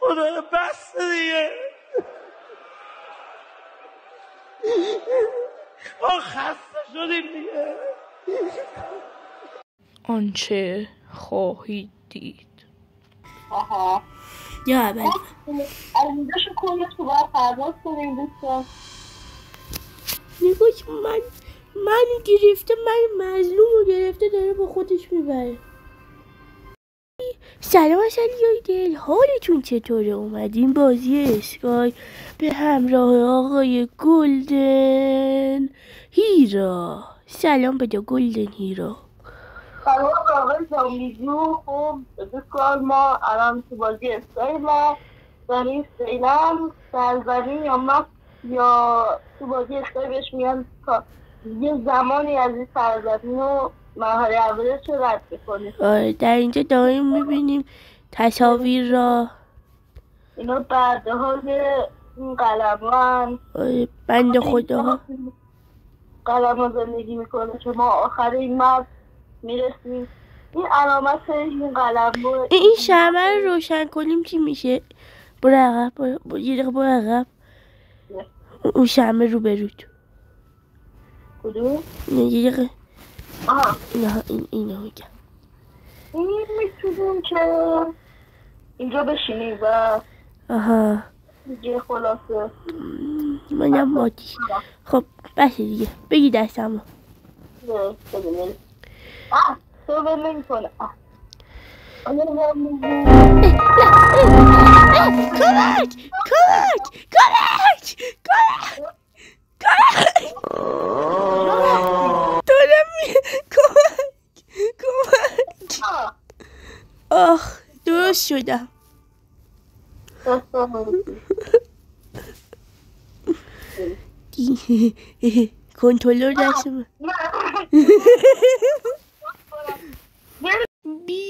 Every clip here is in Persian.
خدا بس دیگه. ما خسته شدیم دیگه. آنچه خواهید دید. آها یا اول از اینجاشو کنید تو باید پرواز کنیم دوستان. نگاش من گرفته، من مظلوم رو گرفته داره با خودش میبره. سلام علیای دل، حالتون چطوره؟ اومدیم بازی اسکای به همراه آقای گلدن هیرا. سلام بده گلدن هیرا. سلام آقای زامبیزو. خب دوستان ما الان تو بازی اسکای ما داریم فعلا سرزمین یا مپ یا تو بازی اسکای بهش میگن یه زمانی از این سرزمین رو مرحله اولش رو رد بکنیم. آره در اینجا داریم میبینیم تصاویر را. اینا برده های این قلمان. آره بند خدا قلمان زندگی میکنه که ما آخر این مپ میرسیم. این علامت این قلم رو این شمع رو روشن کنیم چی میشه؟ برو عقب، یه دقیقه برو عقب. اون شمع رو برود. کدوم؟ یه دقیقه. آها اینو میگم. این میتونیم که اینجا بشینیم و آها دیگه خلاصه منم مادی. خب بس دیگه بگی دستمو. بده تو به من کنه. کمک آخ درست شدم. کنترلر دست من. بیپ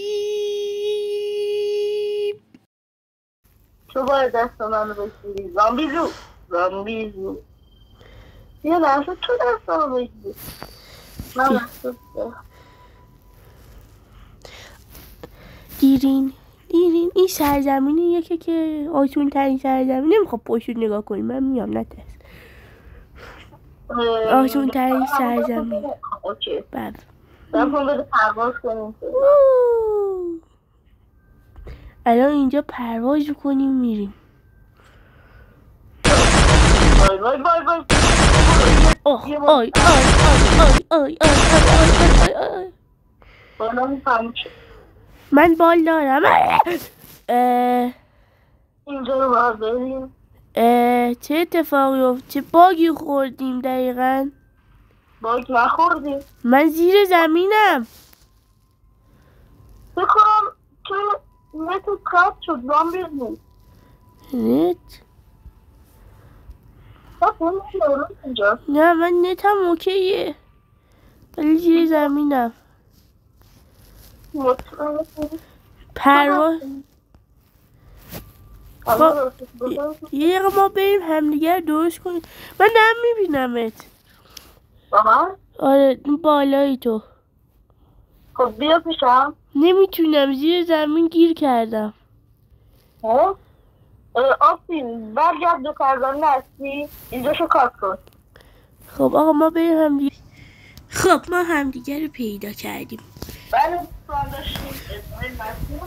تو باید دست من رو بگیری. زامبیزو یه لحظه تو دست من رو بگیری. من دیرین این سرزمینیه که آسون ترین سرزمین. نمیخواد پشت نگاه کنیم، من میام نترس. آسون ترین سرزمین. اوکی بله دفعه بده پرواز کنیم. الان اینجا پرواز کنیم میریم. وای آی من بال دارم. اینجا رو باید بریم. چه اتفاقی افتاد؟ چه باگی خوردیم دقیقاً؟ باگ نخوردیم. من زیر زمینم. بکنم تو نت قطع شد. زامبیزو نت؟ اینجا نه من نتم اوکیه ولی زیر زمینم. پرواز یه دقیقه ما بریم همدیگر درست کنیم. من نم میبینمت. آره بالایی تو. خب بیا پیشم. نمیتونم زیر زمین گیر کردم. آفین برگرد دو کردن هستی اینجا شو کار کن. خب آقا ما بریم همدیگر. خب ما همدیگر رو پیدا کردیم. بله دوستان داشتیم اسمای مسیح رو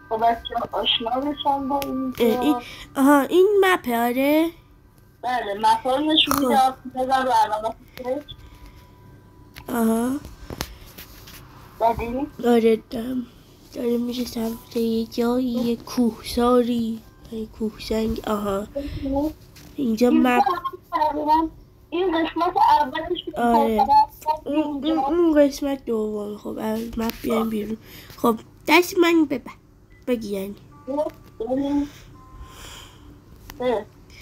خب بچه آشنا بشن با اینجا. این مپه. آره بله مپه رو نشون میده. بزن رو علامت سرچ. بدیم آره داره میشه سمت یه جایی، یه کوهساری، یه کوه سنگ. اینجا مپ. این قسمت اولش آره اون قسمت دوم. خب از مپ بیایم بیرون. خب دست من بگی یعنی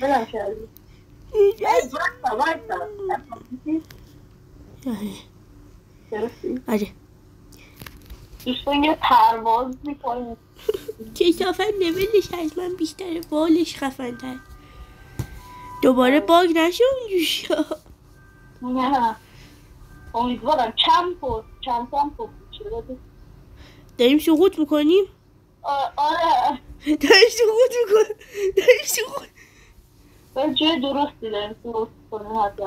بلم کردی. آره دوستان یه پرواز میکنیم. کسافت نویلش از من بیشتره، بالش خفن‌تر. دوباره باگ نشه اونجوشا. نه امیدوارم چند داریم سقوط میکنیم؟ آره داریم سقوط به جای درستی داریم سقوط کنیم حتی.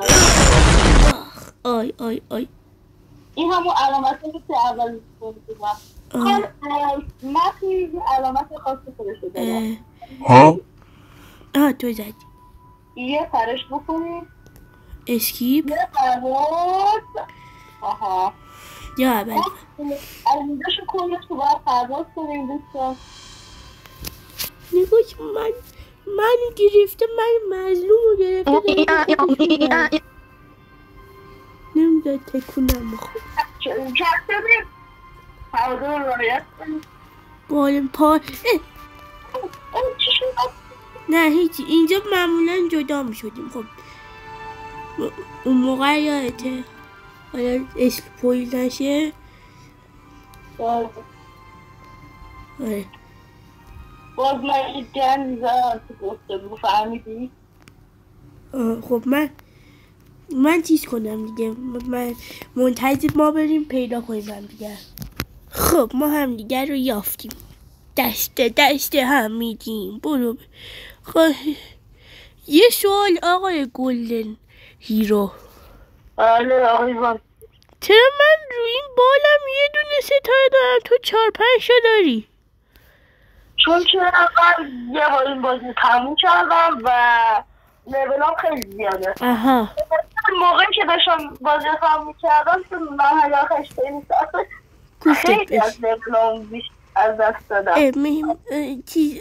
آی این همون علامتی که اول کنیم متنی علامت خاصی خودشو داره. تو زدی یه فرش بکنیم اسکیپ یه پرواز. آها یا اول از اینجاشو کنیم تو باید پرواز کنیم دوستان. نگوش من گرفته من مظلوم رو گرفته نمیداد تکونم بخور جسته بیم پرواز رو رایت کنیم بالم پا چی شد؟ نه هیچی اینجا معمولا جدا می شدیم. خب اون موقع یادته حالا اسپویل نشه. آره باز من این گن زن تو گفته بود فهمیدی؟ خب من چیز کنم دیگه. من منتظر ما بریم پیدا کنیم هم دیگر. خب ما هم دیگر رو یافتیم دست هم میدیم. برو خب یه سوال آقای گلدن هیرو. بله آقای وان. چرا من روی این بالم یه دونه ستاره دارم تو 4-5 داری؟ چون که من یه بار این بازی تموم کردم و لولام خیلی زیاده. آها موقعی که داشتم بازی تموم میکردم تو مرحله آخرش خیلی از لولام بیش از دست دادم. چیز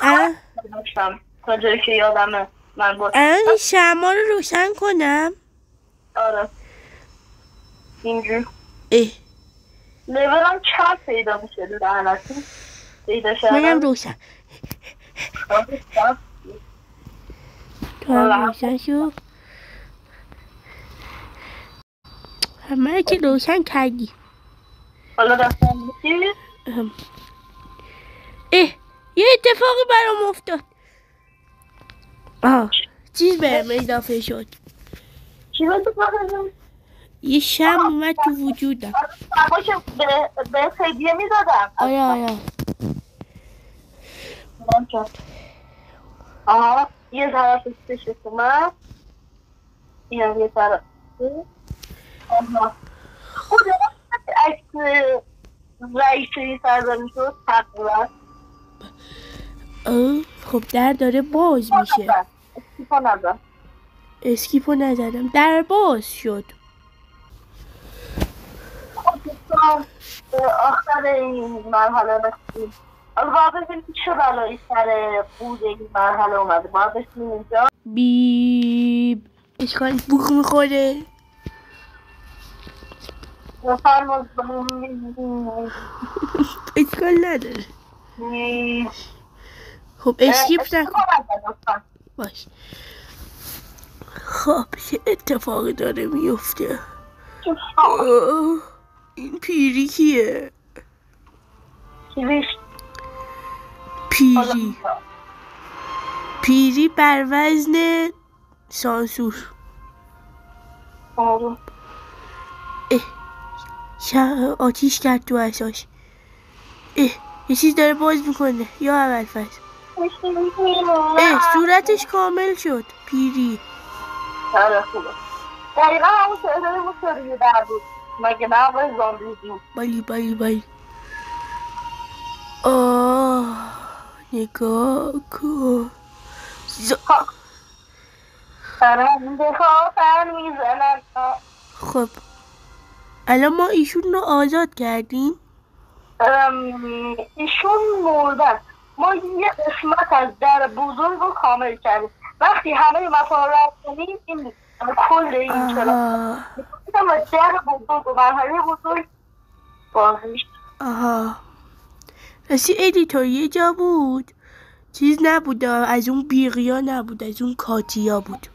داشتم تا جایی که یادمه من باید این شما رو روشن کنم. آره اینجور لولم چند پیدا میشه لعنتی پیدا شدم. منم روشن تو هم روشن شو. همه که روشن کردی. حالا دستم میشی؟ یه اتفاقی برام افتاد. چیز بهم اضافه شد. چی بود بخواهیم؟ یه شم اومد تو وجودم. شما که به هدیه میدادم. آیا یه طرف استشت اومد این هم یه طرف خود عکس رئیسی سرزنی شد تقریبا. خب در داره باز میشه. اسکیپو نزدم در باز شد. آخر این مرحله رسید. از باید ببینیم چه بلایی سر بود این مرحله اومده. باید بشیم اینجا بیب اشکال بوخ میخوره. فرماز اشکال نداره. خب اسکیپ نکن باش. خب چه اتفاقی داره میفته؟ این پیری کیه؟ پیری بر وزن سانسور. آتیش کرد تو اساش. یه چیز داره باز میکنه یا اول فصل. صورتش کامل شد پیری. آره خوبه. دقیقا همون شده مستریه در بود. مگه نه باید زامبی بود. بلی نگاه کن. دخواه میزنن. خب الان ما ایشون رو آزاد کردیم. ایشون مردن. ما یه قسمت از در بزرگ رو کامل کردیم. وقتی همه مطالب کنیم این کل این چرا در بزرگ و مرحله بزرگ بازیش. راستی ادیتور یه جا بود چیز نبود، از اون بیغیا نبود، از اون کاتیا بود.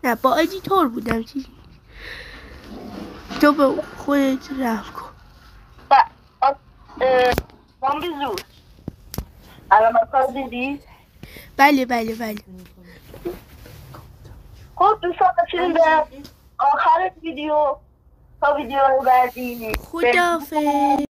نه با ادیتور بودم. چیز تو به خودت رحم کن. زامبی زود علامت دیدی؟ بله خب دوستان رسیدیم به آخر ویدیو. تا ویدیو بعدی. خداحافظ.